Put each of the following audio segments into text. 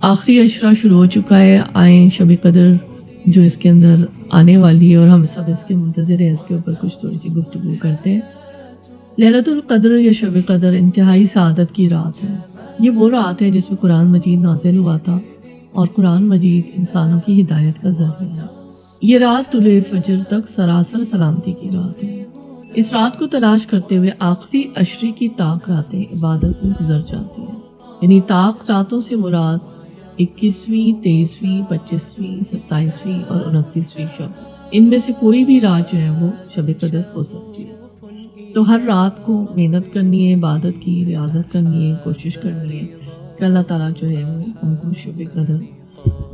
آخری عشرہ شروع ہو چکا ہے، آئیں شب قدر جو اس کے اندر آنے والی ہے اور ہم سب اس کے منتظر ہیں، اس کے اوپر کچھ تھوڑی سی گفتگو کرتے ہیں۔ لیلۃ القدر یا شب قدر انتہائی سعادت کی رات ہے۔ یہ وہ رات ہے جس میں قرآن مجید نازل ہوا تھا اور قرآن مجید انسانوں کی ہدایت کا ذریعہ ہے۔ یہ رات طلوع فجر تک سراسر سلامتی کی رات ہے۔ اس رات کو تلاش کرتے ہوئے آخری عشرے کی طاق راتیں عبادت میں گزر جاتی ہیں، یعنی طاق راتوں سے مراد 21ویں، 23ویں، 25ویں، 27ویں اور 29ویں شب، ان میں سے کوئی بھی رات جو ہے وہ شب قدر ہو سکتی ہے۔ تو ہر رات کو محنت کرنی ہے، عبادت کی ریاضت کرنی ہے، کوشش کرنی ہے کہ اللہ تعالیٰ جو ہے وہ ہم کو شب قدر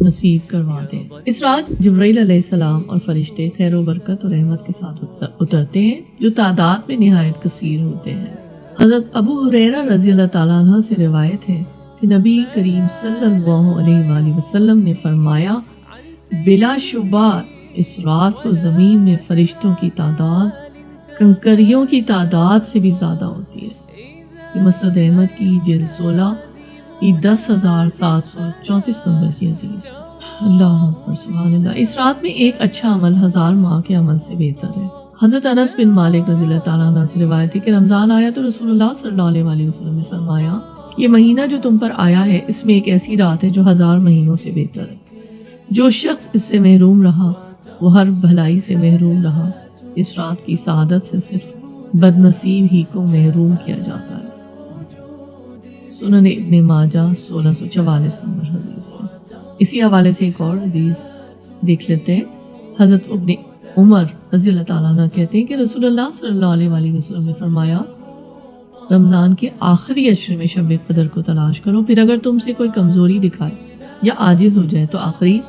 نصیب کروا دیں۔ اس رات جبرائیل علیہ السلام اور فرشتے خیر و برکت اور رحمت کے ساتھ اترتے ہیں، جو تعداد میں نہایت کثیر ہوتے ہیں۔ حضرت ابو ہریرہ رضی اللہ تعالیٰ عنہ سے روایت ہے کہ نبی کریم صلی اللہ علیہ وآلہ وسلم نے فرمایا، بلا شبہ اس رات کو زمین میں فرشتوں کی تعداد کنکریوں کی تعداد سے بھی زیادہ ہوتی ہے۔ یہ مسند احمد کی جلد 16 یہ 10,734 نمبر کی حدیث ہے۔ اللہ اکبر، سبحان اللہ۔ اس رات میں ایک اچھا عمل 1000 ماہ کے عمل سے بہتر ہے۔ حضرت انس بن مالک رضی اللہ تعالیٰ عنہ سے روایت ہے کہ رمضان آیا تو رسول اللہ صلی اللہ علیہ وآلہ وسلم نے فرمایا، یہ مہینہ جو تم پر آیا ہے اس میں ایک ایسی رات ہے جو 1000 مہینوں سے بہتر ہے۔ جو شخص اس سے محروم رہا وہ ہر بھلائی سے محروم رہا۔ اس رات کی سعادت سے صرف بد نصیب ہی کو محروم کیا جاتا ہے۔ سنن ابن ماجہ 1644 نمبر حدیث ہے۔ اسی حوالے سے ایک اور حدیث دیکھ لیتے ہیں۔ حضرت ابن عمر رضی اللہ تعالیٰ عنہ کہتے ہیں کہ رسول اللہ صلی اللہ علیہ وآلہ وسلم نے فرمایا، رمضان کے آخری عشرے میں شب قدر کو تلاش کرو، پھر اگر تم سے کوئی کمزوری دکھائے یا عاجز ہو جائے تو آخری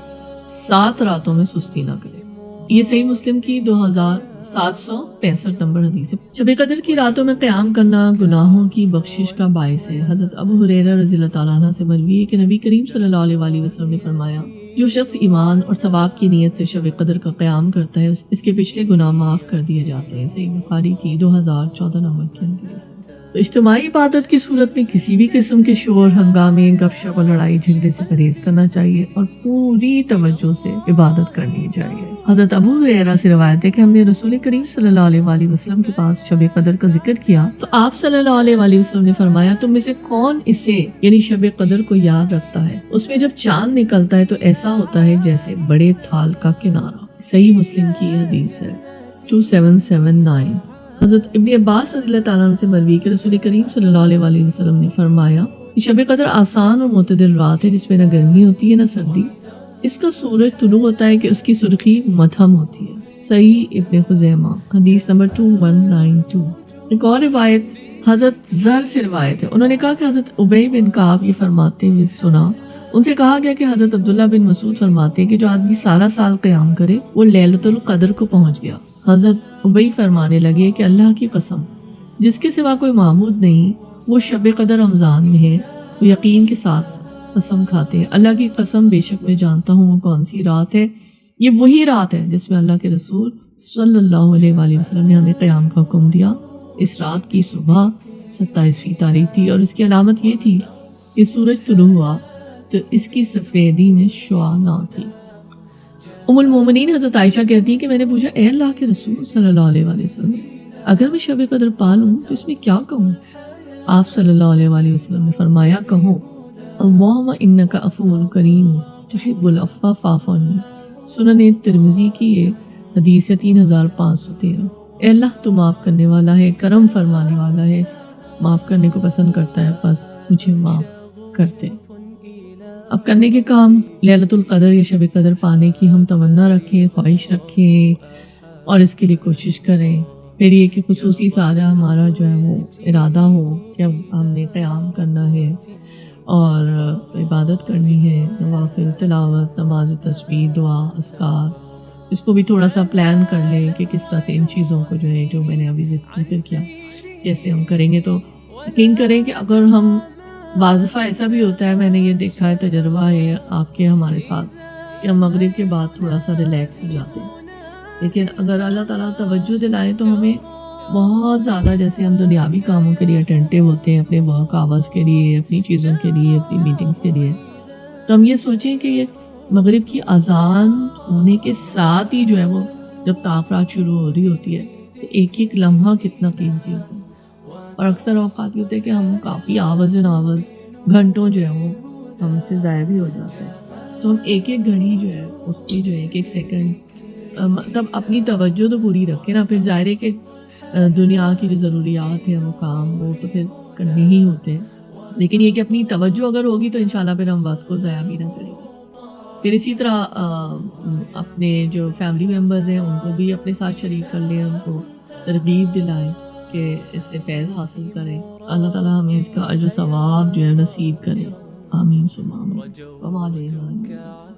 7 راتوں میں سستی نہ کرے۔ یہ صحیح مسلم کی 2765 نمبر حدیث ہے۔ شب قدر کی راتوں میں قیام کرنا گناہوں کی بخشش کا باعث ہے۔ حضرت ابو ہریرہ رضی اللہ تعالیٰ عنہ سے مروی ہے کہ نبی کریم صلی اللہ علیہ وآلہ وسلم نے فرمایا، جو شخص ایمان اور ثواب کی نیت سے شب قدر کا قیام کرتا ہے اس کے پچھلے گناہ معاف کر دیے جاتے ہیں۔ صحیح بخاری کی 2014 نمبر کی حدیث ہے۔ تو اجتماعی عبادت کی صورت میں کسی بھی قسم کے شور ہنگامے، گپ شپ اور لڑائی جھگڑے سے پرہیز کرنا چاہیے اور پوری توجہ سے عبادت کرنی چاہیے۔ حضرت ابو ہریرہ سے روایت ہے کہ ہم نے رسول کریم صلی اللہ علیہ وآلہ وسلم کے پاس شب قدر کا ذکر کیا تو آپ صلی اللہ علیہ وآلہ وسلم نے فرمایا، تم میں سے کون اسے یعنی شب قدر کو یاد رکھتا ہے؟ اس میں جب چاند نکلتا ہے تو ایسا ہوتا ہے جیسے بڑے تھال کا کنارہ۔ صحیح مسلم کی حدیث ہے 2779۔ حضرت ابن عباس رضی اللہ تعالیٰ عنہ سے مروی کہ رسول کریم صلی اللہ علیہ وآلہ وسلم نے فرمایا کہ شب قدر آسان اور معتدل رات ہے جس میں نہ گرمی ہوتی ہے نہ سردی۔ اس کا سورج طلوع ہوتا ہے کہ اس کی سرخی مدھم ہوتی ہے۔ صحیح ابن خزیمہ حدیث نمبر 2192۔ ایک اور روایت حضرت زر سے روایت ہے، انہوں نے کہا کہ حضرت ابی بن کعب یہ فرماتے ہوئے سنا، ان سے کہا گیا کہ حضرت عبداللہ بن مسعود فرماتے ہیں کہ جو آدمی سارا سال قیام کرے وہ لیلۃ القدر کو پہنچ گیا۔ حضرت ابی فرمانے لگے کہ اللہ کی قسم جس کے سوا کوئی معبود نہیں وہ شب قدر رمضان میں ہے، وہ یقین کے ساتھ قسم کھاتے ہیں، اللہ کی قسم بے شک میں جانتا ہوں وہ کون سی رات ہے، یہ وہی رات ہے جس میں اللہ کے رسول صلی اللہ علیہ وآلہ وسلم نے ہمیں قیام کا حکم دیا۔ اس رات کی صبح 27ویں تاریخ تھی اور اس کی علامت یہ تھی کہ سورج طلوع ہوا تو اس کی سفیدی میں شعاع نہ تھی۔ ام المومنین حضرت عائشہ کہتی ہیں کہ میں نے پوچھا، اے اللہ کے رسول صلی اللہ علیہ وآلہ وسلم، اگر میں شب قدر پا لوں تو اس میں کیا کہوں؟ آپ صلی اللہ علیہ وآلہ وسلم نے فرمایا، کہو اللہم انک عفو کریم تحب العفو فاعف عنی۔ سنن ترمذی کی یہ حدیث ہے 3513۔ اے اللہ تو معاف کرنے والا ہے، کرم فرمانے والا ہے، معاف کرنے کو پسند کرتا ہے، بس مجھے معاف کر دے۔ اب کرنے کے کام لیلۃ القدر یا شب قدر پانے کی ہم تمنا رکھیں، خواہش رکھیں اور اس کے لیے کوشش کریں۔ پھر یہ کہ خصوصی سارا ہمارا جو ہے وہ ارادہ ہو کہ ہم نے قیام کرنا ہے اور عبادت کرنی ہے، نوافل، تلاوت، نماز تسبیح، دعا، اذکار، اس کو بھی تھوڑا سا پلان کر لیں کہ کس طرح سے ان چیزوں کو جو ہے جو میں نے ابھی ذکر کیا کیسے ہم کریں گے۔ تو یقین کریں کہ اگر ہم بعض دفعہ ایسا بھی ہوتا ہے، میں نے یہ دیکھا ہے، تجربہ ہے آپ کے ہمارے ساتھ، کہ ہم مغرب کے بعد تھوڑا سا ریلیکس ہو جاتے ہیں، لیکن اگر اللہ تعالیٰ توجہ دلائے تو ہمیں بہت زیادہ، جیسے ہم دنیاوی کاموں کے لیے اٹینٹیو ہوتے ہیں، اپنے ورک آورس کے لیے، اپنی چیزوں کے لیے، اپنی میٹنگز کے لیے، تو ہم یہ سوچیں کہ یہ مغرب کی اذان ہونے کے ساتھ ہی جو ہے وہ جب تافرات شروع ہو رہی ہوتی ہے تو ایک ایک لمحہ کتنا قیمتی ہوتا ہے، اور اکثر اوقات یہ ہوتا ہے کہ ہم کافی آورز گھنٹوں جو ہے وہ ہم سے ضائع بھی ہو جاتا ہے. تو ہم ایک ایک گھڑی جو ہے اس کی جو ہے ایک ایک سیکنڈ مطلب اپنی توجہ تو پوری رکھے نا. پھر ظاہر ہے کہ دنیا کی جو ضروریات ہیں وہ کام وہ تو پھر کرنے ہی ہوتے ہیں، لیکن یہ کہ اپنی توجہ اگر ہوگی تو انشاءاللہ پھر ہم وقت کو ضائع بھی نہ کریں گے. پھر اسی طرح اپنے جو فیملی ممبرز ہیں ان کو بھی اپنے ساتھ شریک کر لیں، ان کو ترغیب دلائیں کہ اس سے فیض حاصل کریں. اللہ تعالیٰ ہمیں اس کا اجر و ثواب جو ہے نصیب کرے. آمین ثم آمین. وما علینا الا البلاغ.